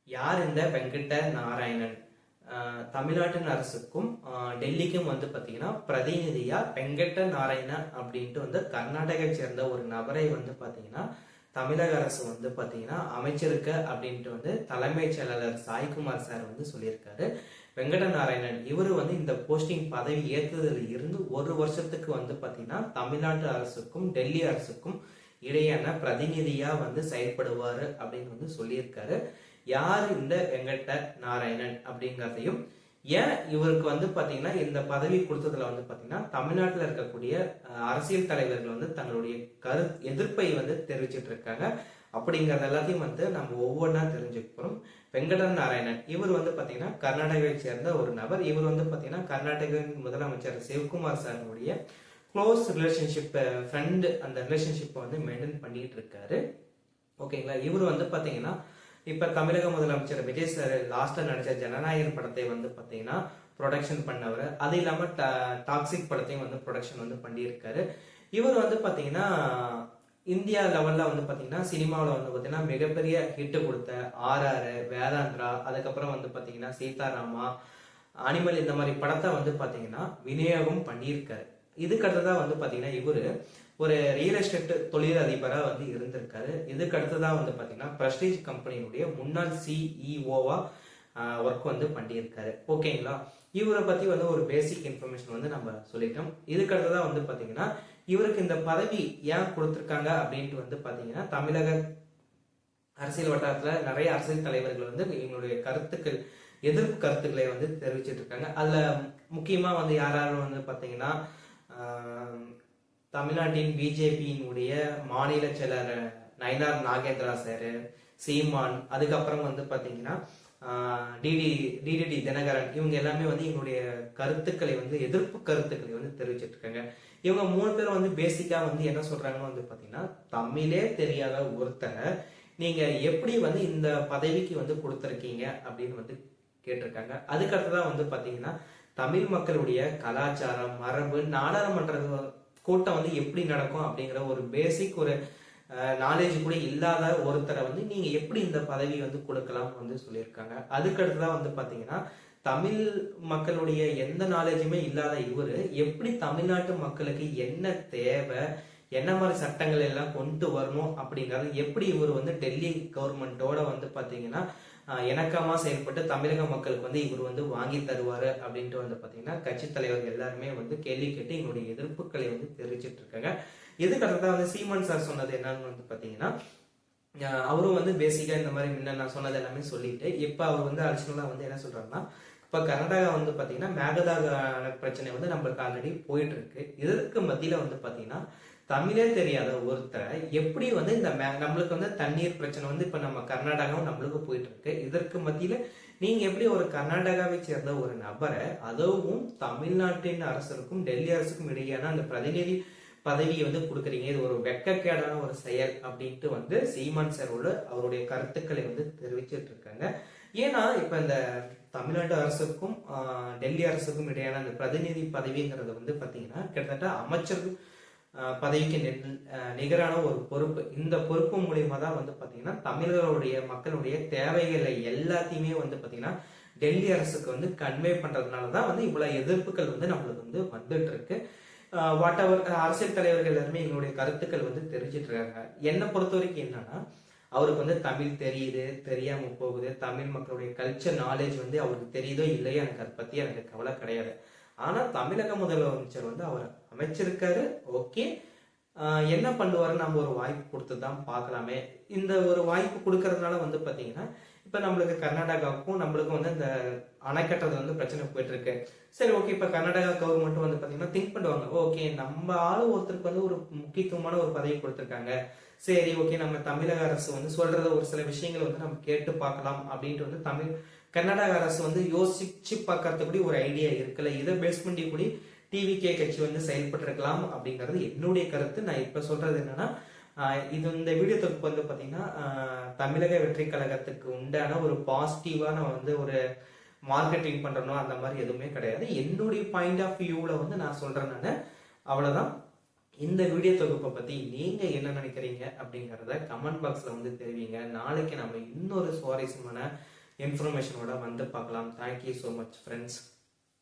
யார் இந்த வெங்கட நாராயணன்? தமிழ்நாட்டின் அரசுக்கும் டெல்லிக்கும் வந்து பாத்தீங்கன்னா பிரதிநிதியா வெங்கட நாராயணன் அப்படின்ட்டு வந்து கர்நாடகை சேர்ந்த ஒரு நபரை வந்து பாத்தீங்கன்னா தமிழக அரசு வந்து பாத்தீங்கன்னா அமைச்சிருக்க அப்படின்ட்டு வந்து தலைமைச் செயலாளர் சாய்குமார் சார் வந்து சொல்லியிருக்காரு. வெங்கட நாராயணன் இவரு வந்து இந்த போஸ்டிங் பதவி ஏற்றதுல இருந்து ஒரு வருஷத்துக்கு வந்து பாத்தீங்கன்னா தமிழ்நாட்டு அரசுக்கும் டெல்லி அரசுக்கும் இடையான பிரதிநிதியா வந்து செயல்படுவாரு அப்படின்னு வந்து சொல்லியிருக்காரு. யாரு இந்த வெங்கட நாராயணன் அப்படிங்கிறதையும் ஏன் இவருக்கு வந்து பாத்தீங்கன்னா இந்த பதவி கொடுத்ததுல வந்து பாத்தீங்கன்னா தமிழ்நாட்டில் இருக்கக்கூடிய அரசியல் தலைவர்கள் வந்து தங்களுடைய எதிர்ப்பை வந்து தெரிவிச்சிட்டு இருக்காங்க அப்படிங்கறது எல்லாத்தையும் வந்து நம்ம ஒவ்வொன்றா தெரிஞ்சுக்கிறோம். வெங்கட நாராயணன் இவர் வந்து பாத்தீங்கன்னா கர்நாடகாவை சேர்ந்த ஒரு நபர். இவர் வந்து பாத்தீங்கன்னா கர்நாடக முதலமைச்சர் சிவகுமார் சாருடைய க்ளோஸ் ரிலேஷன்ஷிப் ஃப்ரெண்ட், அந்த ரிலேஷன்ஷிப்பை வந்து மெயின்டைன் பண்ணிட்டு இருக்காரு. ஓகேங்களா. இவர் வந்து பாத்தீங்கன்னா இப்ப தமிழக முதலமைச்சர் விஜய் சார் லாஸ்ட்ல நடிச்ச ஜனநாயகன் படத்தை வந்து பாத்தீங்கன்னா ப்ரொடக்ஷன் பண்ணவர். அது இல்லாம டாக்ஸிக் படத்தையும் வந்து ப்ரொடக்ஷன் வந்து பண்ணியிருக்காரு. இவர் வந்து பாத்தீங்கன்னா இந்தியா லெவல்ல வந்து பாத்தீங்கன்னா சினிமாவில் வந்து பாத்தீங்கன்னா மிகப்பெரிய ஹிட் கொடுத்த RR, வேதாந்திரா, அதுக்கப்புறம் வந்து பாத்தீங்கன்னா சீதாராமா, அனிமல், இந்த மாதிரி படத்தை வந்து பாத்தீங்கன்னா விநியோகம் பண்ணியிருக்காரு. இதுக்கு அடுத்ததான் வந்து பாத்தீங்கன்னா இவரு ஒரு ரியல் எஸ்டேட் தொழில் அதிபரா வந்து இருந்திருக்காரு. இதுக்கு அடுத்ததான் வந்து பாத்தீங்கன்னா பிரஸ்டீஜ் கம்பெனியுடைய முன்னாள் CEO-வா ஒர்க் வந்து பண்ணியிருக்காரு. ஓகேங்களா. இவரை பத்தி வந்து ஒரு பேசிக் இன்ஃபர்மேஷன் வந்து நம்ம சொல்லிட்டோம். இதுக்கு அடுத்ததான் வந்து பாத்தீங்கன்னா இவருக்கு இந்த பதவி ஏன் கொடுத்திருக்காங்க அப்படின்ட்டு வந்து பாத்தீங்கன்னா தமிழக அரசியல் வட்டாரத்துல நிறைய அரசியல் தலைவர்கள் வந்து இவங்களுடைய கருத்துக்கள், எதிர்ப்பு கருத்துக்களை வந்து தெரிவிச்சிட்டு இருக்காங்க. அதுல முக்கியமா வந்து யாராரும் வந்து பாத்தீங்கன்னா தமிழ்நாட்டின் பிஜேபியினுடைய மாநில செயலர் நயினார் நாகேந்திரா சார், சீமான், அதுக்கப்புறம் வந்து பாத்தீங்கன்னா டிடிடி தினகரன், இவங்க எல்லாமே வந்து எங்களுடைய கருத்துக்களை வந்து எதிர்ப்பு கருத்துக்களை வந்து தெரிவிச்சிட்டு இருக்காங்க. இவங்க 3 பேரும் வந்து பேசிக்கா வந்து என்ன சொல்றாங்கன்னு வந்து பாத்தீங்கன்னா தமிழே தெரியாத ஒருத்தரை நீங்க எப்படி வந்து இந்த பதவிக்கு வந்து கொடுத்திருக்கீங்க அப்படின்னு வந்து கேட்டிருக்காங்க. அதுக்கடுத்ததான் வந்து பாத்தீங்கன்னா தமிழ் மக்களுடைய கலாச்சாரம், மரபு, நாடாளுமன்ற கூட்டம் வந்து எப்படி நடக்கும் அப்படிங்கிற ஒரு பேசிக் ஒரு நாலேஜ் கூட இல்லாத ஒருத்தரை வந்து நீங்க எப்படி இந்த பதவி வந்து கொடுக்கலாம் வந்து சொல்லியிருக்காங்க. அதுக்கடுத்துதான் வந்து பாத்தீங்கன்னா தமிழ் மக்களுடைய எந்த நாலேஜுமே இல்லாத இவரு எப்படி தமிழ்நாட்டு மக்களுக்கு என்ன தேவை, என்ன மாதிரி சட்டங்கள் எல்லாம் கொண்டு வரணும் அப்படிங்கறது எப்படி இவர் வந்து டெல்லி கவர்மெண்டோட வந்து பாத்தீங்கன்னா இணக்கமா செயல்பட்டு தமிழக மக்களுக்கு வந்து இவர் வந்து வாங்கி தருவாரு அப்படின்ட்டு வந்து பாத்தீங்கன்னா கட்சி தலைவர்கள் எல்லாருமே வந்து கேள்வி கேட்டு எங்களுடைய எதிர்ப்புகளை வந்து தெரிவிச்சிட்டு இருக்காங்க. இதுக்கு அடுத்ததான் வந்து சீமான் சார் சொன்னது என்னன்னு வந்து பாத்தீங்கன்னா அவரும் வந்து பேசிக்கா இந்த மாதிரி முன்ன நான் சொன்னது எல்லாமே சொல்லிட்டு இப்ப அவர் வந்து அடிஷனலா வந்து என்ன சொல்றாருன்னா இப்ப கர்நாடகா வந்து பாத்தீங்கன்னா மேகதாக பிரச்சனை வந்து நம்மளுக்கு ஆல்ரெடி போயிட்டு இருக்கு. இதற்கு மத்தியில வந்து பாத்தீங்கன்னா தமிழே தெரியாத ஒருத்தரை எப்படி வந்து இந்த நம்மளுக்கு வந்து தண்ணீர் பிரச்சனை வந்து இப்ப நம்ம கர்நாடகாவும் நம்மளுக்கு போயிட்டு இருக்கு. இதற்கு மத்தியில நீங்க எப்படி ஒரு கர்நாடகாவை சேர்ந்த ஒரு நபரை, அதுவும் தமிழ்நாட்டின் அரசுக்கும் டெல்லி அரசுக்கும் இடையான அந்த பிரதிநிதி பதவியை வந்து கொடுக்குறீங்க, இது ஒரு வெட்கக்கேடான ஒரு செயல் அப்படின்ட்டு வந்து சீமான் சார் அவருடைய கருத்துக்களை வந்து தெரிவிச்சிட்டு இருக்காங்க. ஏன்னா இப்ப இந்த தமிழ்நாடு அரசுக்கும் டெல்லி அரசுக்கும் இடையான அந்த பிரதிநிதி பதவிங்கிறது வந்து பாத்தீங்கன்னா கிட்டத்தட்ட அமைச்சர் பதவிக்கு நிகரான ஒரு பொறுப்பு. இந்த பொறுப்பு மூலியமா தான் வந்து பாத்தீங்கன்னா தமிழர்களுடைய மக்களுடைய தேவைகளை எல்லாத்தையுமே வந்து பாத்தீங்கன்னா டெல்லி அரசுக்கு வந்து கன்வே பண்றதுனாலதான் வந்து இவ்வளவு எதிர்ப்புகள் வந்து நம்மளுக்கு வந்து வந்துட்டு இருக்கு. வாட் எவர் அரசியல் தலைவர்கள் எல்லாருமே எங்களுடைய கருத்துக்கள் வந்து தெரிஞ்சிட்டு இருக்காங்க. என்னை பொறுத்த வரைக்கும் என்னன்னா அவருக்கு வந்து தமிழ் தெரியுது, தெரியாம போகுது, தமிழ் மக்களுடைய கல்ச்சர் நாலேஜ் வந்து அவருக்கு தெரியுதோ இல்லையோ எனக்கு அதை பத்தி எனக்கு கவலை கிடையாது. ஆனா தமிழக முதலமைச்சர் வந்து அவர் அமைச்சிருக்காரு. ஓகே, என்ன பண்ணுவாருன்னு நம்ம ஒரு வாய்ப்பு கொடுத்துதான் பார்க்கலாமே. இந்த ஒரு வாய்ப்பு கொடுக்கறதுனால வந்து பாத்தீங்கன்னா இப்ப நம்மளுக்கு கர்நாடகாவுக்கும் நம்மளுக்கும் வந்து இந்த அணை கட்டுறது வந்து பிரச்சனை போயிட்டு இருக்கு. சரி, ஓகே, இப்ப கர்நாடகா கவர்மெண்ட் வந்து பாத்தீங்கன்னா திங்க் பண்ணுவாங்க, ஓகே நம்ம ஆளு ஒருத்தருக்கு வந்து ஒரு முக்கியத்துவமான ஒரு பதவி கொடுத்திருக்காங்க, சரி ஓகே நம்ம தமிழக அரசு வந்து சொல்றத ஒரு சில விஷயங்களை வந்து நம்ம கேட்டு பார்க்கலாம் அப்படின்ட்டு வந்து கர்நாடக அரசு வந்து யோசிச்சு பார்க்கறதுக்கு ஒரு ஐடியா இருக்குல்ல, இதை பேஸ் பண்ணி கூட டிவிகே கட்சி வந்து செயல்பட்டு இருக்கலாம் அப்படிங்கிறது என்னுடைய கருத்து. நான் இப்ப சொல்றது என்னன்னா இது இந்த வீடியோ தொகுப்பு வந்து பாத்தீங்கன்னா தமிழக வெற்றி கழகத்துக்கு உண்டான ஒரு பாசிட்டிவான வந்து ஒரு மார்க்கெட்டிங் பண்றணும் அந்த மாதிரி எதுவுமே கிடையாது. என்னுடைய பாயிண்ட் ஆஃப் வியூல வந்து நான் சொல்றேன் நானு. அவ்வளவுதான். இந்த வீடியோ தொகுப்பை பத்தி நீங்க என்ன நினைக்கிறீங்க அப்படிங்கறத கமெண்ட் பாக்ஸ்ல வந்து தெரிவிங்க. நாளைக்கு நம்ம இன்னொரு சுவாரஸ்யமான இன்ஃபர்மேஷனோட வந்து பார்க்கலாம். Thank you so much friends.